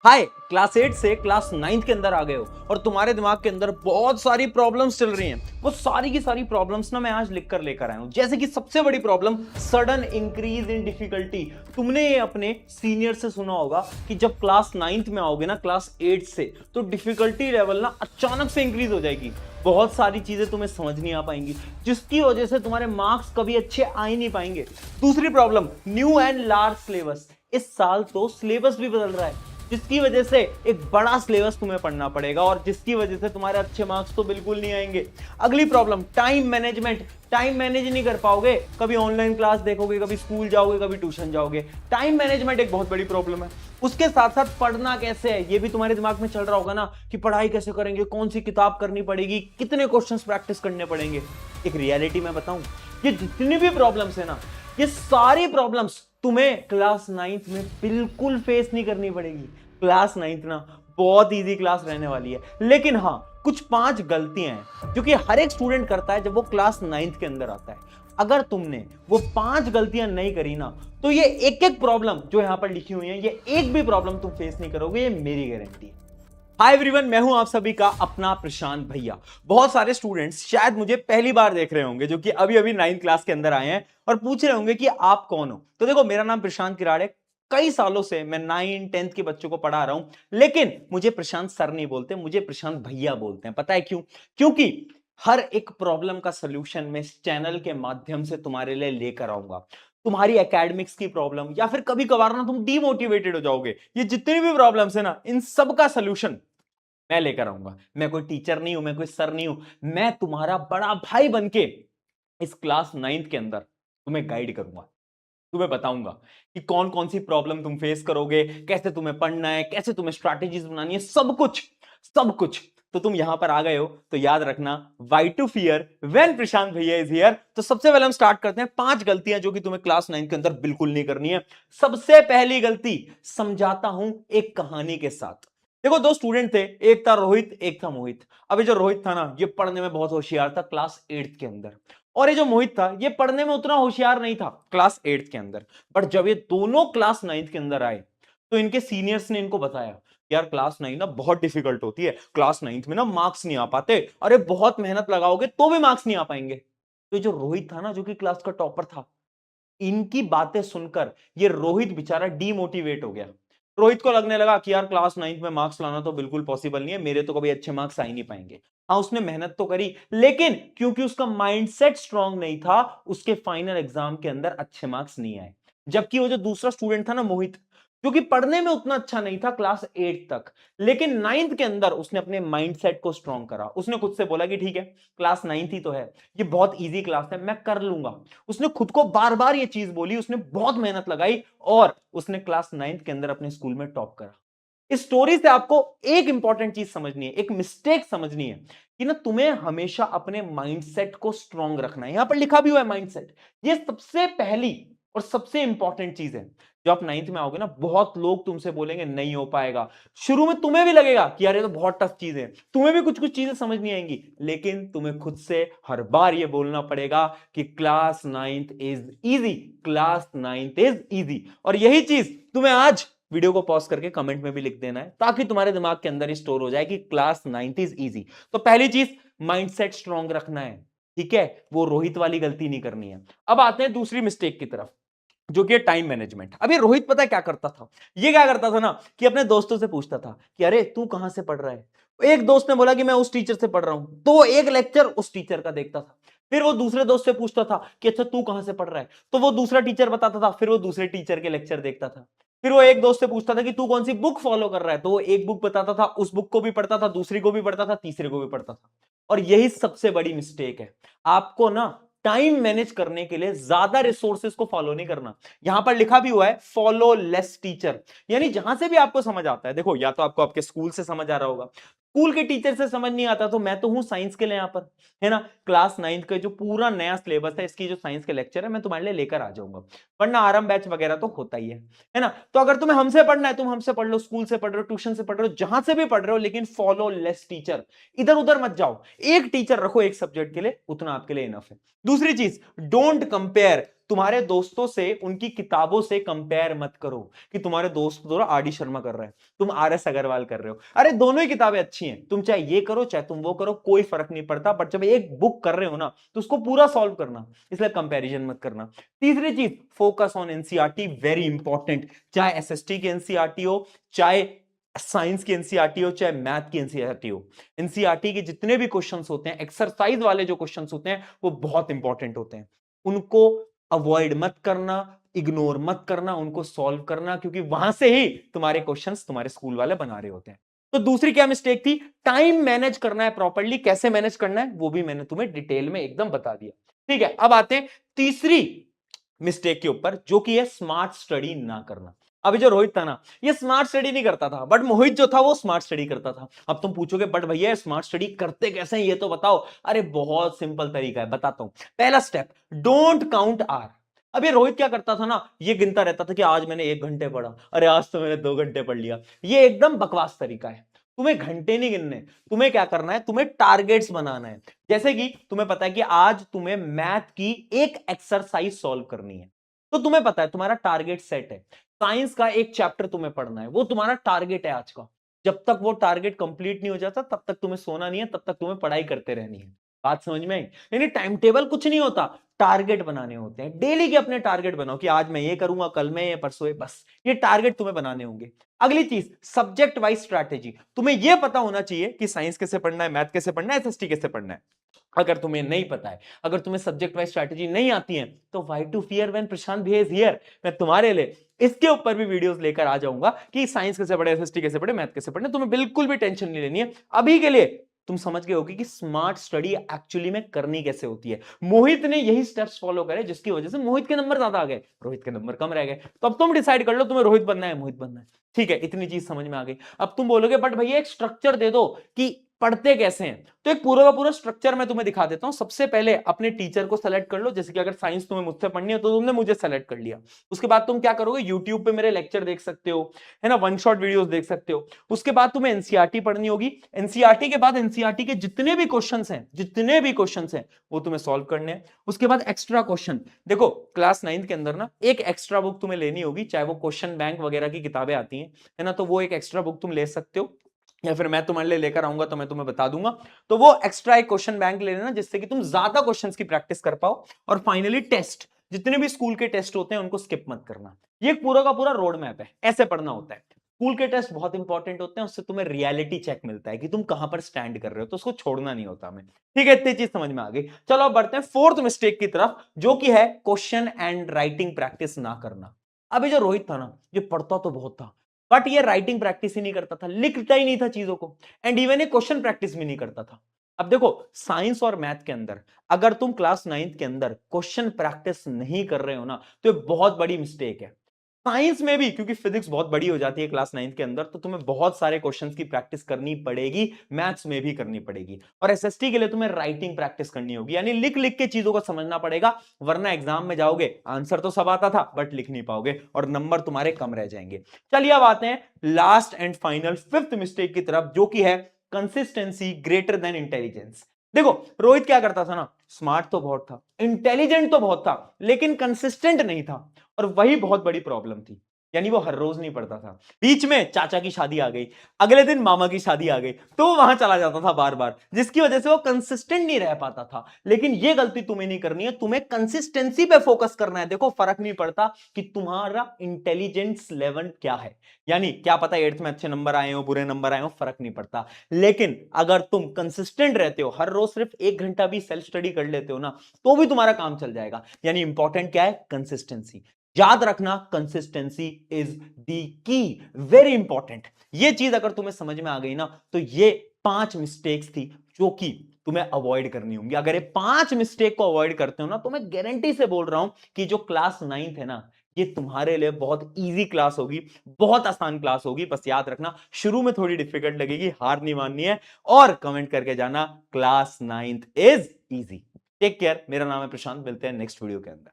हाय, class 8 से class 9 के अंदर आ गए हो और तुम्हारे दिमाग के अंदर बहुत सारी प्रॉब्लम्स चल रही हैं। वो सारी की सारी प्रॉब्लम्स ना मैं आज लिख कर लेकर आया हूं। जैसे कि सबसे बड़ी problem sudden increase in difficulty. तुमने ये अपने सीनियर से सुना होगा कि जब क्लास 9th में आओगे ना क्लास 8 से, तो डिफिकल्टी लेवल ना अचानक से इंक्रीज हो जाएगी। बहुत सारी चीजें तुम्हें समझ नहीं आ पाएंगी, जिसकी वजह से तुम्हारे मार्क्स कभी अच्छे आ ही नहीं पाएंगे। दूसरी problem new and large syllabus. इस साल तो सिलेबस भी बदल रहा है, जिसकी वजह से एक बड़ा सिलेबस तुम्हें पढ़ना पड़ेगा और जिसकी वजह से तुम्हारे अच्छे मार्क्स तो बिल्कुल नहीं आएंगे। अगली problem time management. Time manage नहीं कर पाओगे, कभी ऑनलाइन क्लास देखोगे, कभी स्कूल जाओगे, कभी ट्यूशन जाओगे। टाइम मैनेजमेंट एक बहुत बड़ी प्रॉब्लम है। उसके साथ साथ पढ़ना कैसे है ये भी तुम्हारे दिमाग में चल रहा होगा ना, कि पढ़ाई कैसे करेंगे, कौन सी किताब करनी पड़ेगी, कितने क्वेश्चंस प्रैक्टिस करने पड़ेंगे। एक रियलिटी मैं बताऊं, ये जितनी भी प्रॉब्लम्स है ना, ये सारी प्रॉब्लम्स तुम्हें क्लास 9th में बिल्कुल फेस नहीं करनी पड़ेगी। क्लास 9th ना बहुत इजी क्लास रहने वाली है, लेकिन हाँ, कुछ 5 गलतियां हैं जो कि हर एक स्टूडेंट करता है जब वो क्लास 9th के अंदर आता है। अगर तुमने वो 5 गलतियां नहीं करी ना, तो ये एक एक प्रॉब्लम जो यहां पर लिखी हुई है, ये एक भी प्रॉब्लम तुम फेस नहीं करोगे, ये मेरी गारंटी है। हाय एवरीवन, मैं हूं आप सभी का अपना प्रशांत भैया। बहुत सारे स्टूडेंट्स शायद मुझे पहली बार देख रहे होंगे, जो कि अभी अभी 9th क्लास के अंदर आए हैं और पूछ रहे होंगे कि आप कौन हो। तो देखो, मेरा नाम प्रशांत किराड़े। कई सालों से मैं 9th 10th के बच्चों को पढ़ा रहा हूं, लेकिन मुझे प्रशांत सर नहीं बोलते, मुझे प्रशांत भैया बोलते हैं। पता है क्यों? क्योंकि हर एक प्रॉब्लम का सोल्यूशन मैं इस चैनल के माध्यम से तुम्हारे लिए लेकर आऊंगा। तुम्हारी एकेडमिक्स की प्रॉब्लम या फिर कभी कभार ना तुम डीमोटिवेटेड हो जाओगे, ये जितनी भी प्रॉब्लम्स है ना, इन सब का सोल्यूशन मैं लेकर आऊंगा। मैं कोई टीचर नहीं हूं, मैं कोई सर नहीं हूं, मैं तुम्हारा बड़ा भाई बनके इस क्लास 9th के अंदर तुम्हें गाइड करूंगा। तुम्हें बताऊंगा कि कौन कौन सी प्रॉब्लम तुम फेस करोगे, कैसे तुम्हें पढ़ना है, कैसे तुम्हें स्ट्रैटेजीज बनानी है, सब कुछ सब कुछ। तो तुम यहां पर आ गए हो तो याद रखना, वाई टू फियर व्हेन प्रशांत भैया इज हियर। तो सबसे पहले हम स्टार्ट करते हैं 5 गलतियां जो कि तुम्हें क्लास 9 के अंदर बिल्कुल नहीं करनी है। सबसे पहली गलती, समझाता हूं एक कहानी के साथ। देखो, 2 स्टूडेंट थे, एक था रोहित, एक था मोहित। अभी जो रोहित था ना, ये पढ़ने में बहुत होशियार था क्लास 8th के अंदर, और ये जो मोहित था, ये पढ़ने में उतना होशियार नहीं था क्लास 8th के अंदर। बट जब ये दोनों क्लास 9th के अंदर आए, तो इनके सीनियर्स ने इनको बताया, यार क्लास 9 ना बहुत डिफिकल्ट होती है, क्लास 9th में ना मार्क्स नहीं आ पाते, अरे बहुत मेहनत लगाओगे तो भी मार्क्स नहीं आ पाएंगे। तो जो रोहित था ना, जो कि क्लास का टॉपर था, इनकी बातें सुनकर ये रोहित बेचारा डीमोटिवेट हो गया। रोहित को लगने लगा कि यार क्लास 9th में मार्क्स लाना तो बिल्कुल पॉसिबल नहीं है, मेरे तो कभी अच्छे मार्क्स आ ही नहीं पाएंगे। हाँ, उसने मेहनत तो करी, लेकिन क्योंकि उसका माइंडसेट स्ट्रांग नहीं था, उसके फाइनल एग्जाम के अंदर अच्छे मार्क्स नहीं आए। जबकि वो जो दूसरा स्टूडेंट था ना, मोहित, जो कि पढ़ने में उतना अच्छा नहीं था क्लास 8 तक, लेकिन 9th के अंदर उसने अपने माइंडसेट को स्ट्रांग करा। उसने खुद से बोला कि ठीक है, क्लास 9th ही तो है, ये बहुत इजी क्लास है, मैं कर लूंगा। उसने खुद को बार बार ये चीज बोली, उसने बहुत मेहनत लगाई और उसने क्लास 9th के अंदर अपने स्कूल में टॉप करा। इस स्टोरी से आपको एक इंपॉर्टेंट चीज समझनी है, एक मिस्टेक समझनी है, कि ना तुम्हें हमेशा अपने माइंडसेट को स्ट्रांग रखना है। यहां पर लिखा भी हुआ है माइंडसेट। ये सबसे पहली और सबसे इंपॉर्टेंट चीज है। जब आप 9th में आओगे ना, बहुत लोग तुमसे बोलेंगे नहीं हो पाएगा। शुरू में तुम्हें भी लगेगा कि यार ये तो बहुत टफ चीज है, तुम्हें भी कुछ कुछ चीजें समझ नहीं आएंगी, लेकिन तुम्हें खुद से हर बार ये बोलना पड़ेगा कि class 9th is easy, class 9th is easy. और यही चीज तुम्हें आज वीडियो को पॉज करके कमेंट में भी लिख देना है, ताकि तुम्हारे दिमाग के अंदर स्टोर हो जाए कि क्लास 9th इज इजी। तो पहली चीज, माइंडसेट स्ट्रांग रखना है, ठीक है? वो रोहित वाली गलती नहीं करनी है। अब आते हैं दूसरी मिस्टेक की तरफ, जो कि टाइम मैनेजमेंट। अभी रोहित पता है क्या करता था? ये क्या करता था ना, कि अपने दोस्तों से पूछता था कि अरे तू कहां से पढ़ रहा है। एक दोस्त ने बोला कि मैं उस टीचर से पढ़ रहा हूं, तो वो एक लेक्चर उस टीचर का देखता था। फिर वो दूसरे दोस्त से पूछता था कि अच्छा तू कहां से पढ़ रहा है, तो वो दूसरा टीचर बताता था, फिर वो दूसरे टीचर के लेक्चर देखता था। फिर वो एक दोस्त से पूछता था कि तू कौन सी बुक फॉलो कर रहा है, तो वो एक बुक बताता था, उस बुक को भी पढ़ता था, दूसरी को भी पढ़ता था, तीसरे को भी पढ़ता था। और यही सबसे बड़ी मिस्टेक है। आपको ना टाइम मैनेज करने के लिए ज्यादा रिसोर्सेज को फॉलो नहीं करना। यहां पर लिखा भी हुआ है फॉलो लेस टीचर, यानी जहां से भी आपको समझ आता है। देखो, या तो आपको आपके स्कूल से समझ आ रहा होगा, स्कूल के टीचर से समझ नहीं आता, तो मैं तो हूं साइंस के लिए यहां पर, है ना। क्लास 9th का जो पूरा नया सिलेबस है, इसकी जो साइंस के लेक्चर है, मैं तुम्हारे लिए लेकर आ जाऊंगा। वरना आरएम बैच वगैरह तो होता ही है ना। तो अगर तुम्हें हमसे पढ़ना है, तुम हमसे पढ़ लो, स्कूल से पढ़ रहे हो, ट्यूशन से पढ़ रहे हो, जहां से भी पढ़ रहे हो, लेकिन फॉलो लेस टीचर। इधर उधर मत जाओ, एक टीचर रखो एक सब्जेक्ट के लिए, उतना आपके लिए इनफ है। दूसरी चीज, डोंट कंपेयर। तुम्हारे दोस्तों से, उनकी किताबों से कंपेयर मत करो कि तुम्हारे दोस्त तो आर डी शर्मा कर रहे हैं, तुम आर एस अग्रवाल कर रहे हो। अरे दोनों ही किताबें अच्छी हैं, तुम चाहे ये करो चाहे तुम वो करो, कोई फर्क नहीं पड़ता, बट जब एक बुक कर रहे हो ना तो उसको पूरा सॉल्व करना, इसलिए कंपैरिजन मत करना। तीसरी चीज, focus on NCERT, very important. चाहे एसएसटी की एनसीईआरटी हो, चाहे साइंस की एनसीईआरटी हो, चाहे मैथ की एनसीईआरटी हो, एनसीईआरटी के जितने भी क्वेश्चंस होते हैं, एक्सरसाइज वाले जो क्वेश्चंस होते हैं, वो बहुत इंपॉर्टेंट होते हैं। उनको अवॉइड मत करना, इग्नोर मत करना, उनको सॉल्व करना, क्योंकि वहां से ही तुम्हारे क्वेश्चंस तुम्हारे स्कूल वाले बना रहे होते हैं। तो दूसरी क्या मिस्टेक थी, टाइम मैनेज करना है प्रॉपर्ली। कैसे मैनेज करना है वो भी मैंने तुम्हें डिटेल में एकदम बता दिया। ठीक है, अब आते हैं तीसरी मिस्टेक के ऊपर, जो कि है स्मार्ट स्टडी ना करना। अभी जो रोहित था ना, ये स्मार्ट स्टडी नहीं करता था, बट मोहित जो था वो स्मार्ट स्टडी करता था। अब तुम पूछोगे बट भैया स्मार्ट स्टडी करते कैसे हैं ये तो बताओ। अरे बहुत सिंपल तरीका है, बताता हूं। पहला स्टेप, डोंट काउंट आर। अब ये रोहित क्या करता था ना, ये गिनता रहता था कि आज मैंने 1 घंटे पढ़ा, अरे आज तो मैंने 2 घंटे पढ़ लिया। ये एकदम बकवास तरीका है। तुम्हें घंटे नहीं गिनने, तुम्हें क्या करना है, तुम्हें टारगेट्स बनाना है। जैसे कि तुम्हें पता है कि आज तुम्हें मैथ की एक एक्सरसाइज सॉल्व करनी है, तो तुम्हें पता है तुम्हारा टारगेट सेट है। साइंस का एक चैप्टर तुम्हें पढ़ना है, वो तुम्हारा टारगेट है आज का। जब तक वो टारगेट कंप्लीट नहीं हो जाता तब तक तुम्हें सोना नहीं है, तब तक तुम्हें पढ़ाई करते रहनी है। बात समझ में आई? यानी टाइम टेबल कुछ नहीं होता, टारगेट बनाने होते हैं। डेली के अपने टारगेट बनाओ कि आज मैं ये करूंगा, कल मैं ये, परसों ये, बस ये टारगेट तुम्हें बनाने होंगे। अगली चीज, सब्जेक्ट वाइज स्ट्रैटेजी। तुम्हें यह पता होना चाहिए कि साइंस कैसे पढ़ना है, मैथ कैसे पढ़ना है, एसएसटी कैसे पढ़ना है। अगर तुम्हें नहीं पता है, अगर तुम्हें सब्जेक्ट वाइज स्ट्रैटेजी नहीं आती है, तो व्हाई टू फियर व्हेन प्रशांत भैया इज हियर। मैं तुम्हारे लिए इसके ऊपर भी वीडियोस लेकर आ जाऊंगा कि साइंस कैसे पढ़े, एसएसटी कैसे पढ़े, मैथ कैसे पढ़े। तुम्हें बिल्कुल भी टेंशन नहीं लेनी है। अभी के लिए तुम समझ गए होगी कि स्मार्ट स्टडी एक्चुअली में करनी कैसे होती है। मोहित ने यही स्टेप्स फॉलो करे, जिसकी वजह से मोहित के नंबर ज्यादा आ गए, रोहित के नंबर कम रह गए। तो अब तुम डिसाइड कर लो तुम्हें रोहित बनना है, मोहित बनना है। ठीक है, इतनी चीज समझ में आ गई। अब तुम बोलोगे बट भैया एक स्ट्रक्चर दे दो कि पढ़ते कैसे हैं। तो एक पूरा का पूरा स्ट्रक्चर मैं तुम्हें दिखा देता हूं। सबसे पहले अपने टीचर को सेलेक्ट कर लो, जैसे कि अगर साइंस तुम्हें मुझसे पढ़नी है तो तुमने मुझे सेलेक्ट कर लिया। उसके बाद तुम क्या करोगे, यूट्यूब पे मेरे लेक्चर देख सकते हो, है ना, वन शॉट वीडियोस देख सकते हो। उसके बाद तुम्हें एनसीईआरटी पढ़नी होगी। एनसीईआरटी के बाद एनसीईआरटी के जितने भी क्वेश्चंस हैं, जितने भी क्वेश्चंस हैं वो तुम्हें सॉल्व करने हैं। उसके बाद एक्स्ट्रा क्वेश्चन, देखो क्लास 9 के अंदर ना एक एक्स्ट्रा बुक तुम्हें लेनी होगी, चाहे वो क्वेश्चन बैंक वगैरह की किताबें आती हैं, है ना, तो वो एक एक्स्ट्रा बुक तुम ले सकते हो, या फिर मैं तुम्हारे लिए लेकर आऊंगा तो मैं तुम्हें बता दूंगा। तो वो एक्स्ट्रा एक क्वेश्चन बैंक ले लेना, जिससे कि तुम ज्यादा क्वेश्चंस की प्रैक्टिस कर पाओ। और फाइनली टेस्ट, जितने भी स्कूल के टेस्ट होते हैं उनको स्किप मत करना। ये पूरा का पूरा रोड मैप है, ऐसे पढ़ना होता है। स्कूल के टेस्ट बहुत इंपॉर्टेंट होते हैं, उससे तुम्हें रियलिटी चेक मिलता है कि तुम कहां पर स्टैंड कर रहे हो, तो उसको छोड़ना नहीं होता हमें। ठीक है, इतनी चीज समझ में आ गई। चलो अब बढ़ते हैं फोर्थ मिस्टेक की तरफ, जो कि है क्वेश्चन एंड राइटिंग प्रैक्टिस ना करना। अभी जो रोहित था ना, ये पढ़ता तो बहुत था, बट ये राइटिंग प्रैक्टिस ही नहीं करता था, लिखता ही नहीं था चीजों को, एंड इवन ये क्वेश्चन प्रैक्टिस भी नहीं करता था। अब देखो साइंस और मैथ के अंदर अगर तुम क्लास 9 के अंदर क्वेश्चन प्रैक्टिस नहीं कर रहे हो ना, तो ये बहुत बड़ी मिस्टेक है। साइंस में भी, क्योंकि फिजिक्स बहुत बड़ी हो जाती है क्लास 9 के अंदर, तो तुम्हें बहुत सारे क्वेश्चंस की प्रैक्टिस करनी पड़ेगी, मैथ्स में भी करनी पड़ेगी। और एसएसटी के लिए तुम्हें राइटिंग प्रैक्टिस करनी होगी, यानी लिख लिख के चीजों को समझना पड़ेगा, वरना एग्जाम में जाओगे आंसर तो सब आता था बट लिख नहीं पाओगे और नंबर तुम्हारे कम रह जाएंगे। चलिए अब आते हैं last and final fifth mistake की तरफ, जो कि है कंसिस्टेंसी ग्रेटर देन इंटेलिजेंस। देखो रोहित क्या करता था ना, स्मार्ट तो बहुत था, इंटेलिजेंट तो बहुत था, लेकिन कंसिस्टेंट नहीं था, और वही बहुत बड़ी प्रॉब्लम थी। यानी वो हर रोज नहीं पढ़ता था, बीच में चाचा की शादी आ गई, अगले दिन मामा की शादी आ गई, तो वो वहां चला जाता था बार बार, जिसकी वजह से वो कंसिस्टेंट नहीं रह पाता था। लेकिन ये गलती तुम्हें नहीं करनी है, तुम्हें कंसिस्टेंसी पे फोकस करना है। देखो फर्क नहीं पड़ता कि तुम्हारा इंटेलिजेंस लेवल क्या है, यानी क्या पता 8th में अच्छे नंबर आए हो, बुरे नंबर आए हो, फर्क नहीं पड़ता। लेकिन अगर तुम कंसिस्टेंट रहते हो, हर रोज सिर्फ 1 घंटा भी सेल्फ स्टडी कर लेते हो ना, तो भी तुम्हारा काम चल जाएगा। यानी इंपॉर्टेंट क्या है, कंसिस्टेंसी। याद रखना, consistency is the key, very important. ये चीज अगर तुम्हें समझ में आ गई ना, तो ये 5 मिस्टेक्स थी जो कि तुम्हें अवॉइड करनी होंगी। अगर ये 5 मिस्टेक को अवॉइड करते हो ना, तो मैं गारंटी से बोल रहा हूं कि जो क्लास 9th है ना, ये तुम्हारे लिए बहुत इजी क्लास होगी, बहुत आसान क्लास होगी। बस याद रखना, शुरू में थोड़ी डिफिकल्ट लगेगी, हार नहीं माननी है, और कमेंट करके जाना class 9th is easy. Take care, मेरा नाम है प्रशांत, मिलते हैं नेक्स्ट वीडियो के अंदर।